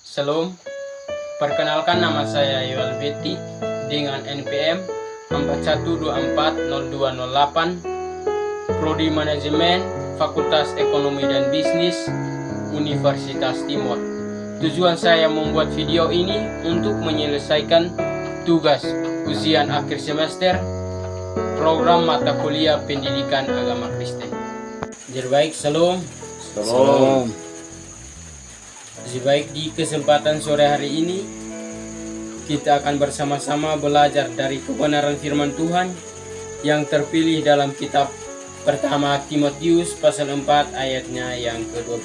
Shalom, perkenalkan nama saya Yoel Betty dengan NPM 41240208, Prodi Manajemen, Fakultas Ekonomi dan Bisnis, Universitas Timur. Tujuan saya membuat video ini untuk menyelesaikan tugas ujian akhir semester program mata kuliah Pendidikan Agama Kristen. Jadi baik, Shalom. Shalom. Jadi baik, di kesempatan sore hari ini kita akan bersama-sama belajar dari kebenaran firman Tuhan yang terpilih dalam kitab pertama Timotius pasal 4 ayatnya yang ke-12.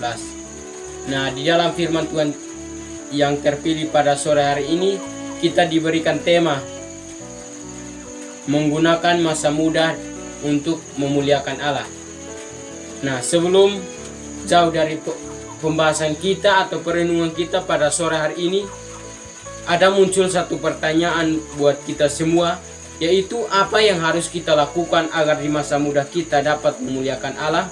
Nah, di dalam firman Tuhan yang terpilih pada sore hari ini kita diberikan tema menggunakan masa muda untuk memuliakan Allah. Nah, sebelum jauh dari pembahasan kita atau perenungan kita pada sore hari ini, ada muncul satu pertanyaan buat kita semua, yaitu apa yang harus kita lakukan agar di masa muda kita dapat memuliakan Allah?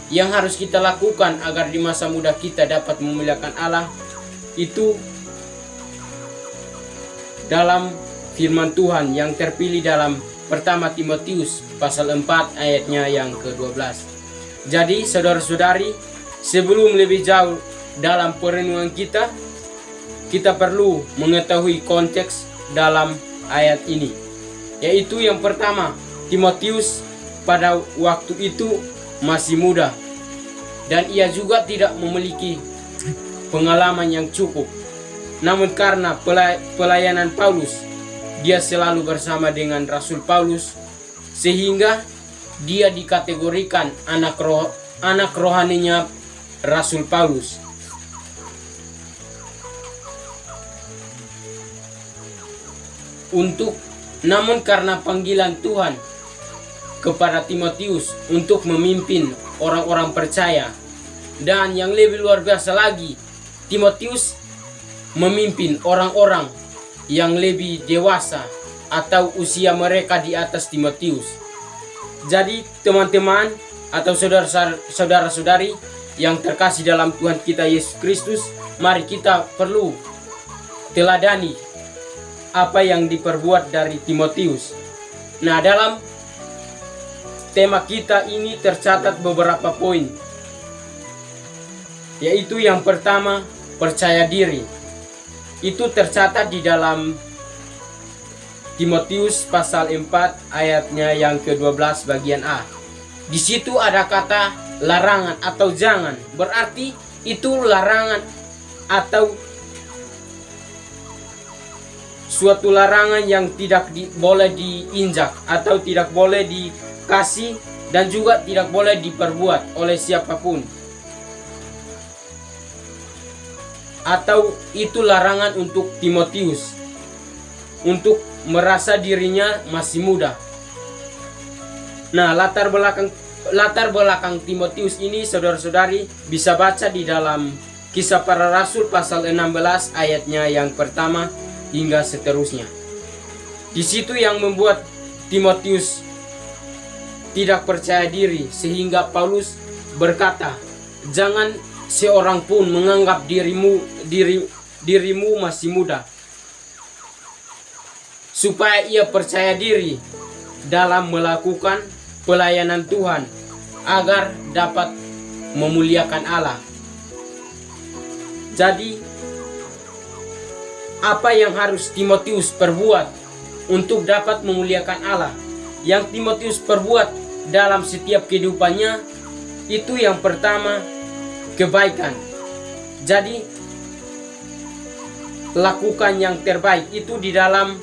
Yang harus kita lakukan agar di masa muda kita dapat memuliakan Allah itu dalam firman Tuhan yang terpilih dalam pertama Timotius pasal 4 ayatnya yang ke-12. Jadi saudara-saudari, sebelum lebih jauh dalam perenungan kita perlu mengetahui konteks dalam ayat ini. Yaitu yang pertama, Timotius pada waktu itu masih muda dan ia juga tidak memiliki pengalaman yang cukup. Namun karena pelayanan Paulus, dia selalu bersama dengan Rasul Paulus, sehingga dia dikategorikan anak rohaninya Rasul Paulus. Namun karena panggilan Tuhan kepada Timotius untuk memimpin orang-orang percaya, dan yang lebih luar biasa lagi, Timotius memimpin orang-orang yang lebih dewasa atau usia mereka di atas Timotius. Jadi teman-teman atau saudara-saudari yang terkasih dalam Tuhan kita Yesus Kristus, mari kita perlu teladani apa yang diperbuat dari Timotius. Nah, dalam tema kita ini tercatat beberapa poin, yaitu yang pertama, percaya diri. Itu tercatat di dalam Timotius pasal 4 ayatnya yang ke-12 bagian A. Di situ ada kata larangan atau jangan. Berarti itu larangan atau suatu larangan yang tidak boleh diinjak atau tidak boleh dikasih dan juga tidak boleh diperbuat oleh siapapun. Atau itu larangan untuk Timotius untuk merasa dirinya masih muda. Nah, latar belakang Timotius ini saudara-saudari bisa baca di dalam Kisah Para Rasul pasal 16 ayatnya yang pertama hingga seterusnya. Di situ yang membuat Timotius tidak percaya diri, sehingga Paulus berkata, jangan seorang pun menganggap dirimu masih muda, supaya ia percaya diri dalam melakukan pelayanan Tuhan agar dapat memuliakan Allah. Jadi, apa yang harus Timotius perbuat untuk dapat memuliakan Allah? Yang Timotius perbuat dalam setiap kehidupannya itu yang pertama, kebaikan. Jadi, lakukan yang terbaik. Itu di dalam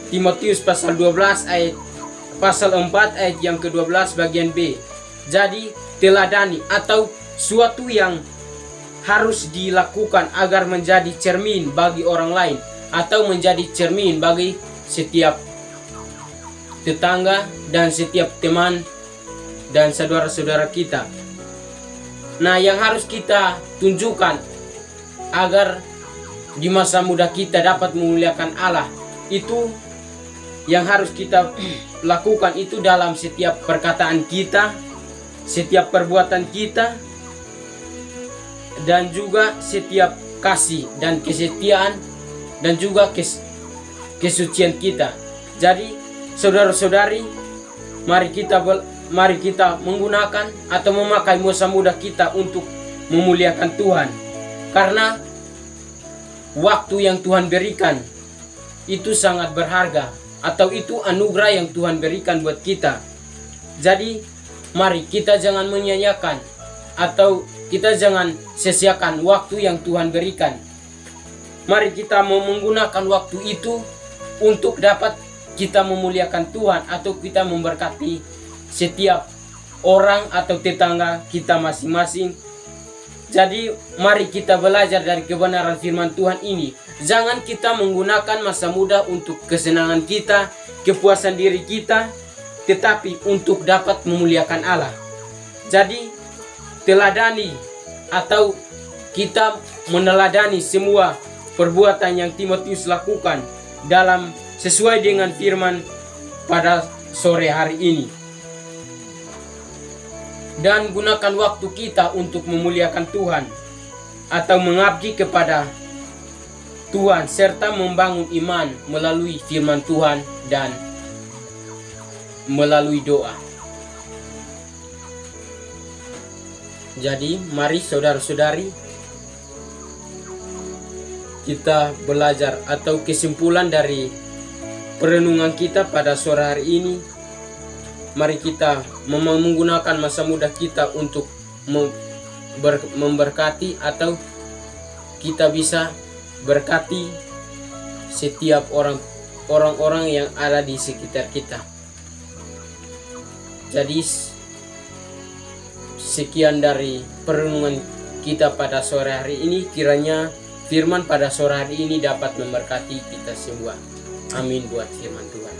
Timotius pasal 4 ayat yang ke-12 bagian B. Jadi teladani atau suatu yang harus dilakukan agar menjadi cermin bagi orang lain atau menjadi cermin bagi setiap tetangga dan setiap teman dan saudara-saudara kita. Nah, yang harus kita tunjukkan agar di masa muda kita dapat memuliakan Allah, itu yang harus kita lakukan itu dalam setiap perkataan kita, setiap perbuatan kita, dan juga setiap kasih dan kesetiaan dan juga kesucian kita. Jadi saudara-saudari, mari kita menggunakan atau memakai masa muda kita untuk memuliakan Tuhan, karena waktu yang Tuhan berikan itu sangat berharga, atau itu anugerah yang Tuhan berikan buat kita. Jadi mari kita jangan menyia-nyiakan atau kita jangan sia-siakan waktu yang Tuhan berikan. Mari kita mau menggunakan waktu itu untuk dapat kita memuliakan Tuhan, atau kita memberkati setiap orang atau tetangga kita masing-masing. Jadi mari kita belajar dari kebenaran firman Tuhan ini. Jangan kita menggunakan masa muda untuk kesenangan kita, kepuasan diri kita, tetapi untuk dapat memuliakan Allah. Jadi teladani atau kita meneladani semua perbuatan yang Timotius lakukan dalam sesuai dengan firman pada sore hari ini. Dan gunakan waktu kita untuk memuliakan Tuhan atau mengabdi kepada Tuhan, serta membangun iman melalui firman Tuhan dan melalui doa. Jadi mari saudara-saudari, kita belajar atau kesimpulan dari perenungan kita pada sore hari ini. Mari kita menggunakan masa muda kita untuk memberkati, atau kita bisa berkati setiap orang-orang yang ada di sekitar kita. Jadi sekian dari perenungan kita pada sore hari ini. Kiranya firman pada sore hari ini dapat memberkati kita semua. Amin buat firman Tuhan.